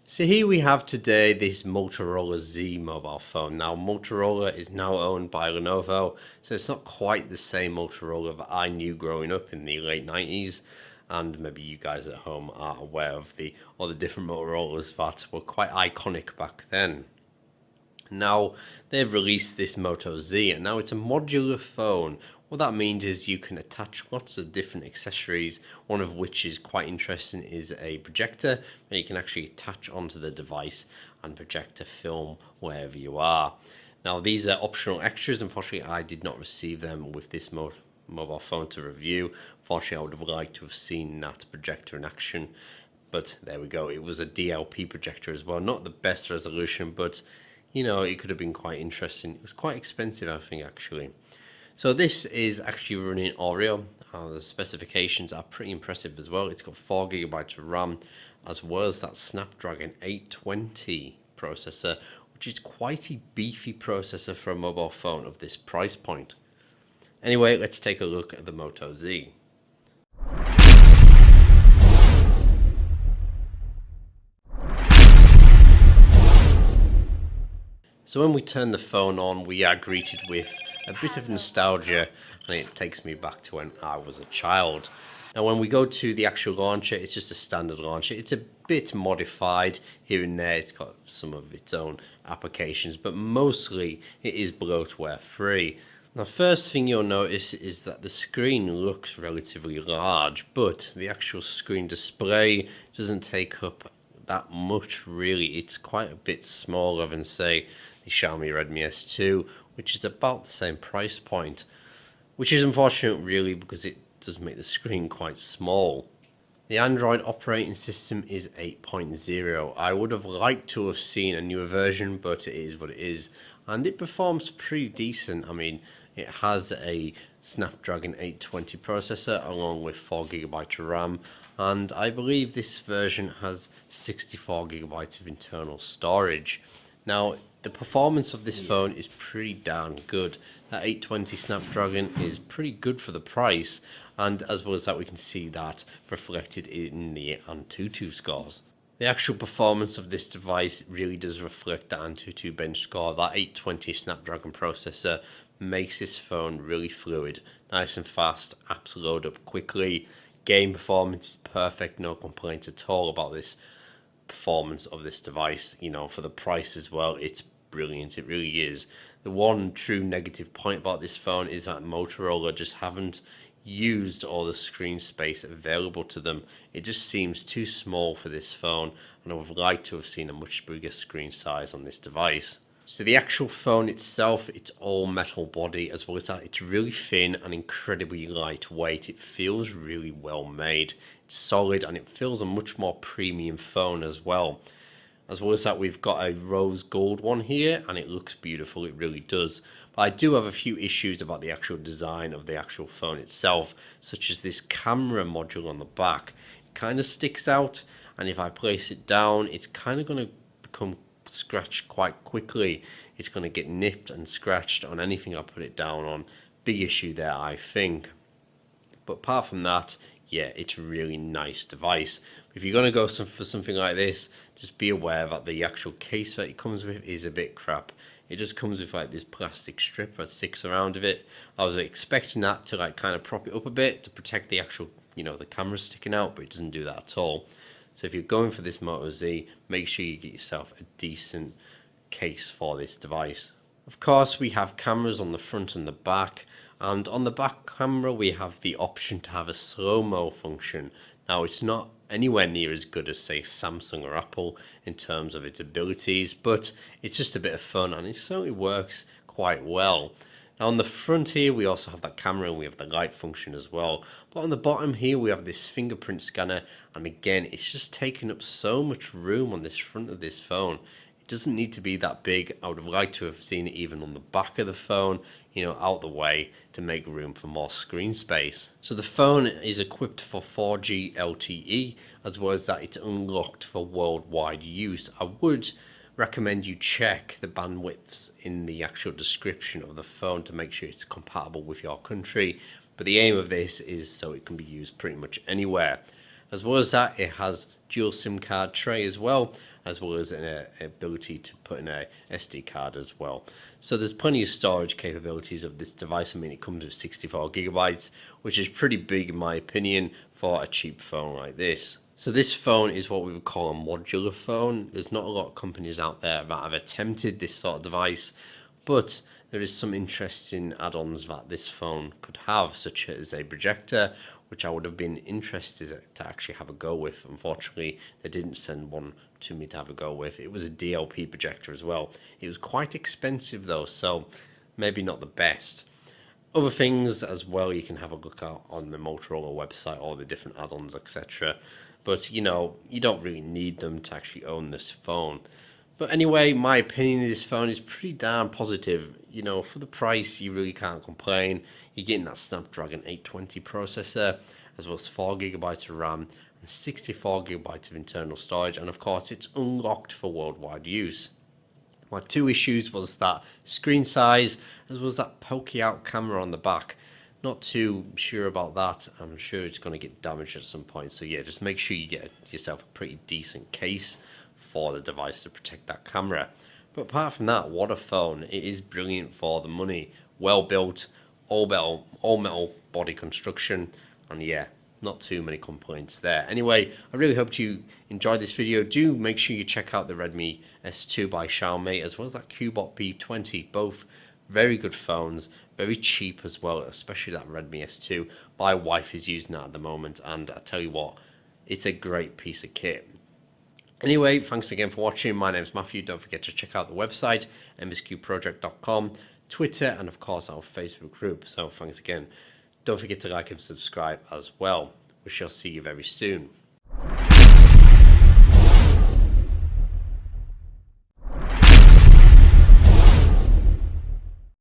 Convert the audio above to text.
So here we have today this Motorola Z mobile phone. Now Motorola is now owned by Lenovo, so it's not quite the same Motorola that I knew growing up in the late 90s, and maybe you guys at home are aware of all the different Motorolas that were quite iconic back then. Now they've released this Moto Z, and now it's a modular phone. What that means is you can attach lots of different accessories, one of which is quite interesting is a projector that you can actually attach onto the device and project a film wherever you are. Now these are optional extras. Unfortunately I did not receive them with this mobile phone to review. Unfortunately I would have liked to have seen that projector in action, but there we go. It was a DLP projector as well, not the best resolution, but you know, it could have been quite interesting. It was quite expensive, I think, actually. So this is actually running Oreo. The specifications are pretty impressive as well. It's got 4 GB of RAM, as well as that Snapdragon 820 processor, which is quite a beefy processor for a mobile phone of this price point. Anyway, let's take a look at the Moto Z. So when we turn the phone on, we are greeted with a bit of nostalgia, and it takes me back to when I was a child. Now when we go to the actual launcher, it's just a standard launcher. It's a bit modified here and there. It's got some of its own applications, but mostly it is bloatware free. Now first thing you'll notice is that the screen looks relatively large, but the actual screen display doesn't take up that much really. It's quite a bit smaller than say the Xiaomi Redmi S2, which is about the same price point, which is unfortunate really because it does make the screen quite small. The Android operating system is 8.0. I would have liked to have seen a newer version, but it is what it is, and it performs pretty decent. I mean, it has a Snapdragon 820 processor along with 4 GB of RAM, and I believe this version has 64 GB of internal storage. Now, the performance of this phone is pretty darn good. That 820 Snapdragon is pretty good for the price, and as well as that we can see that reflected in the Antutu scores. The actual performance of this device really does reflect the Antutu bench score. That 820 Snapdragon processor makes this phone really fluid, nice and fast, apps load up quickly, game performance is perfect, no complaints at all about this performance of this device. You know, for the price as well, it's brilliant, it really is. The one true negative point about this phone is that Motorola just haven't used all the screen space available to them. It just seems too small for this phone, and I would have liked to have seen a much bigger screen size on this device. So the actual phone itself, it's all metal body, as well as that it's really thin and incredibly lightweight. It feels really well made, it's solid, and it feels a much more premium phone as well. As well as that, we've got a rose gold one here, and it looks beautiful, it really does. But I do have a few issues about the actual design of the actual phone itself, such as this camera module on the back. It kind of sticks out, and if I place it down, it's kind of going to become scratched quite quickly. It's going to get nipped and scratched on anything I put it down on. Big issue there, I think. But apart from that, yeah, it's a really nice device. If you're going to go for something like this, just be aware that the actual case that it comes with is a bit crap. It just comes with like this plastic strip that sticks around of it. I was expecting that to like kind of prop it up a bit to protect the actual, you know, the camera sticking out, but it doesn't do that at all. So if you're going for this Moto Z, make sure you get yourself a decent case for this device. Of course, we have cameras on the front and the back, and on the back camera we have the option to have a slow-mo function. Now it's not anywhere near as good as say Samsung or Apple in terms of its abilities, but it's just a bit of fun and it certainly works quite well. Now on the front here we also have that camera and we have the light function as well, but on the bottom here we have this fingerprint scanner, and again it's just taking up so much room on this front of this phone. It doesn't need to be that big. I would have liked to have seen it even on the back of the phone, you know, out the way to make room for more screen space. So the phone is equipped for 4G LTE, as well as that it's unlocked for worldwide use. I would recommend you check the bandwidths in the actual description of the phone to make sure it's compatible with your country, but the aim of this is so it can be used pretty much anywhere. As well as that, it has dual SIM card tray as well as an ability to put in a SD card as well. So there's plenty of storage capabilities of this device. I mean, it comes with 64 gigabytes, which is pretty big in my opinion for a cheap phone like this. So this phone is what we would call a modular phone. There's not a lot of companies out there that have attempted this sort of device, but there is some interesting add-ons that this phone could have, such as a projector, which I would have been interested to actually have a go with. Unfortunately, they didn't send one to me to have a go with. It was a DLP projector as well. It was quite expensive though, so maybe not the best. Other things as well you can have a look at on the Motorola website, all the different add-ons, etc. But you know, you don't really need them to actually own this phone. But anyway, my opinion of this phone is pretty darn positive. You know, for the price, you really can't complain. You're getting that Snapdragon 820 processor, as well as 4 gigabytes of RAM and 64 gigabytes of internal storage. And of course, it's unlocked for worldwide use. My two issues was that screen size, as well as that pokey out camera on the back. Not too sure about that. I'm sure it's going to get damaged at some point. So yeah, just make sure you get yourself a pretty decent case for the device to protect that camera. But apart from that, what a phone. It is brilliant for the money. Well built, all metal body construction, and yeah, not too many complaints there. Anyway, I really hope you enjoyed this video. Do make sure you check out the Redmi S2 by Xiaomi, as well as that Qbot P20. Both very good phones, very cheap as well, especially that Redmi S2. My wife is using that at the moment, and I tell you what, it's a great piece of kit. Anyway, thanks again for watching. My name's Matthew. Don't forget to check out the website, MXQproject.com, Twitter, and of course our Facebook group. So thanks again. Don't forget to like and subscribe as well. We shall see you very soon.